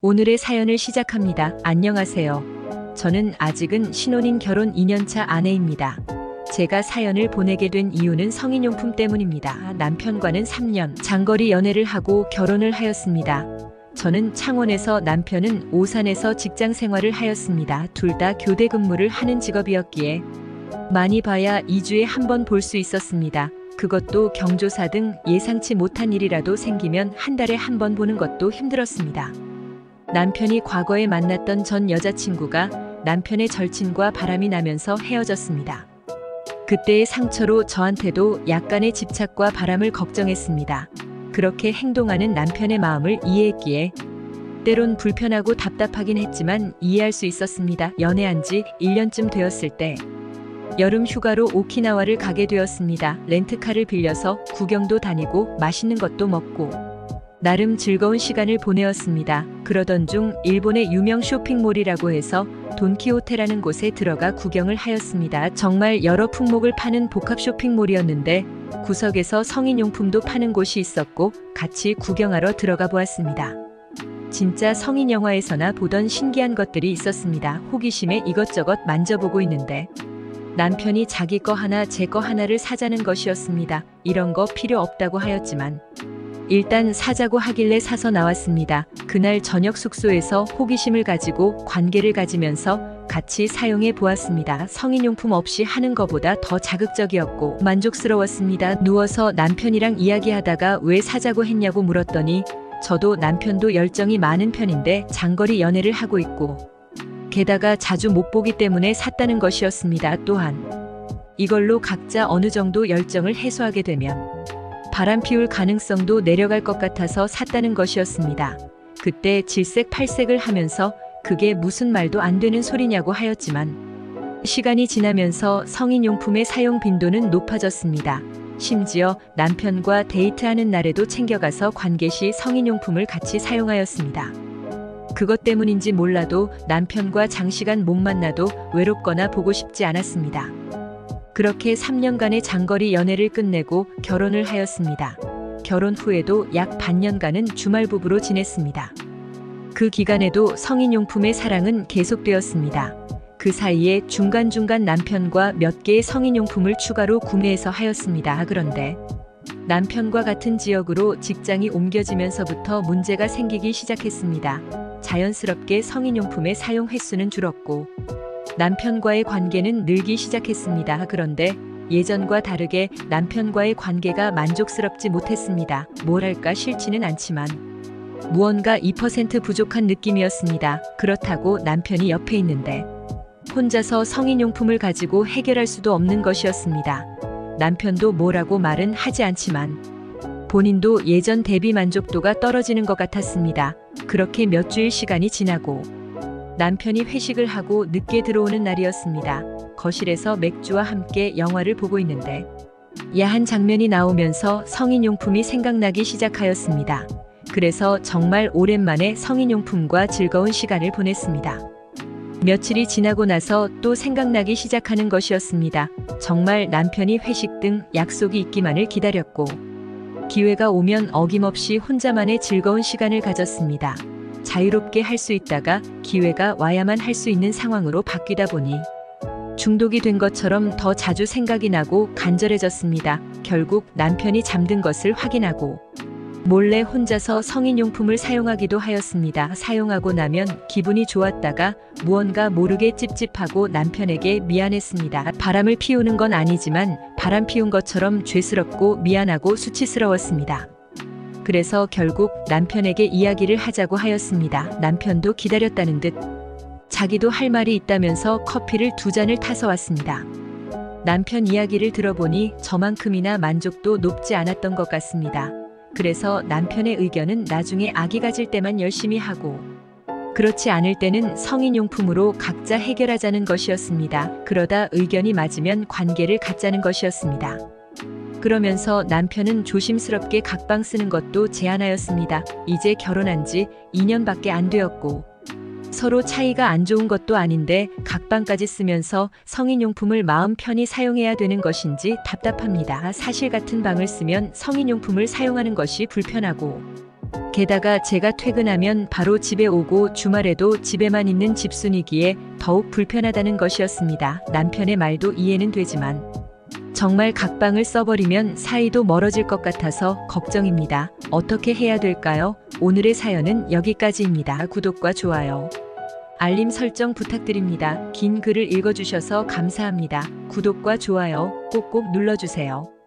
오늘의 사연을 시작합니다. 안녕하세요. 저는 아직은 신혼인 결혼 2년차 아내입니다. 제가 사연을 보내게 된 이유는 성인용품 때문입니다. 남편과는 3년 장거리 연애를 하고 결혼을 하였습니다. 저는 창원에서 남편은 오산에서 직장 생활을 하였습니다. 둘 다 교대 근무를 하는 직업이었기에 많이 봐야 2주에 한 번 볼 수 있었습니다. 그것도 경조사 등 예상치 못한 일이라도 생기면 한 달에 한 번 보는 것도 힘들었습니다. 남편이 과거에 만났던 전 여자친구가 남편의 절친과 바람이 나면서 헤어졌습니다. 그때의 상처로 저한테도 약간의 집착과 바람을 걱정했습니다. 그렇게 행동하는 남편의 마음을 이해했기에 때론 불편하고 답답하긴 했지만 이해할 수 있었습니다. 연애한 지 1년쯤 되었을 때 여름 휴가로 오키나와를 가게 되었습니다. 렌트카를 빌려서 구경도 다니고 맛있는 것도 먹고 나름 즐거운 시간을 보내었습니다. 그러던 중 일본의 유명 쇼핑몰이라고 해서 돈키호테라는 곳에 들어가 구경을 하였습니다. 정말 여러 품목을 파는 복합 쇼핑몰이었는데 구석에서 성인용품도 파는 곳이 있었고 같이 구경하러 들어가 보았습니다. 진짜 성인 영화에서나 보던 신기한 것들이 있었습니다. 호기심에 이것저것 만져보고 있는데 남편이 자기 거 하나 제 거 하나를 사자는 것이었습니다. 이런 거 필요 없다고 하였지만 일단 사자고 하길래 사서 나왔습니다. 그날 저녁 숙소에서 호기심을 가지고 관계를 가지면서 같이 사용해 보았습니다. 성인용품 없이 하는 것보다 더 자극적이었고 만족스러웠습니다. 누워서 남편이랑 이야기하다가 왜 사자고 했냐고 물었더니 저도 남편도 열정이 많은 편인데 장거리 연애를 하고 있고 게다가 자주 못 보기 때문에 샀다는 것이었습니다. 또한 이걸로 각자 어느 정도 열정을 해소하게 되면 바람 피울 가능성도 내려갈 것 같아서 샀다는 것이었습니다. 그때 질색팔색을 하면서 그게 무슨 말도 안 되는 소리냐고 하였지만 시간이 지나면서 성인용품의 사용 빈도는 높아졌습니다. 심지어 남편과 데이트하는 날에도 챙겨가서 관계 시 성인용품을 같이 사용하였습니다. 그것 때문인지 몰라도 남편과 장시간 못 만나도 외롭거나 보고 싶지 않았습니다. 그렇게 3년간의 장거리 연애를 끝내고 결혼을 하였습니다. 결혼 후에도 약 반년간은 주말 부부로 지냈습니다. 그 기간에도 성인용품의 사랑은 계속되었습니다. 그 사이에 중간중간 남편과 몇 개의 성인용품을 추가로 구매해서 하였습니다. 그런데 남편과 같은 지역으로 직장이 옮겨지면서부터 문제가 생기기 시작했습니다. 자연스럽게 성인용품의 사용 횟수는 줄었고 남편과의 관계는 늘기 시작했습니다. 그런데 예전과 다르게 남편과의 관계가 만족스럽지 못했습니다. 뭐랄까 싫지는 않지만 무언가 2% 부족한 느낌이었습니다. 그렇다고 남편이 옆에 있는데 혼자서 성인용품을 가지고 해결할 수도 없는 것이었습니다. 남편도 뭐라고 말은 하지 않지만 본인도 예전 대비 만족도가 떨어지는 것 같았습니다. 그렇게 몇 주일 시간이 지나고 남편이 회식을 하고 늦게 들어오는 날이었습니다. 거실에서 맥주와 함께 영화를 보고 있는데 야한 장면이 나오면서 성인용품이 생각나기 시작하였습니다. 그래서 정말 오랜만에 성인용품과 즐거운 시간을 보냈습니다. 며칠이 지나고 나서 또 생각나기 시작하는 것이었습니다. 정말 남편이 회식 등 약속이 있기만을 기다렸고 기회가 오면 어김없이 혼자만의 즐거운 시간을 가졌습니다. 자유롭게 할 수 있다가 기회가 와야만 할 수 있는 상황으로 바뀌다 보니 중독이 된 것처럼 더 자주 생각이 나고 간절해졌습니다. 결국 남편이 잠든 것을 확인하고 몰래 혼자서 성인용품을 사용하기도 하였습니다. 사용하고 나면 기분이 좋았다가 무언가 모르게 찝찝하고 남편에게 미안했습니다. 바람을 피우는 건 아니지만 바람 피운 것처럼 죄스럽고 미안하고 수치스러웠습니다. 그래서 결국 남편에게 이야기를 하자고 하였습니다. 남편도 기다렸다는 듯 자기도 할 말이 있다면서 커피를 2잔을 타서 왔습니다. 남편 이야기를 들어보니 저만큼이나 만족도 높지 않았던 것 같습니다. 그래서 남편의 의견은 나중에 아기 가질 때만 열심히 하고 그렇지 않을 때는 성인용품으로 각자 해결하자는 것이었습니다. 그러다 의견이 맞으면 관계를 갖자는 것이었습니다. 그러면서 남편은 조심스럽게 각방 쓰는 것도 제안하였습니다. 이제 결혼한 지 2년밖에 안 되었고 서로 차이가 안 좋은 것도 아닌데 각방까지 쓰면서 성인용품을 마음 편히 사용해야 되는 것인지 답답합니다. 사실 같은 방을 쓰면 성인용품을 사용하는 것이 불편하고 게다가 제가 퇴근하면 바로 집에 오고 주말에도 집에만 있는 집순이기에 더욱 불편하다는 것이었습니다. 남편의 말도 이해는 되지만 정말 각방을 써버리면 사이도 멀어질 것 같아서 걱정입니다. 어떻게 해야 될까요? 오늘의 사연은 여기까지입니다. 구독과 좋아요, 알림 설정 부탁드립니다. 긴 글을 읽어주셔서 감사합니다. 구독과 좋아요 꼭꼭 눌러주세요.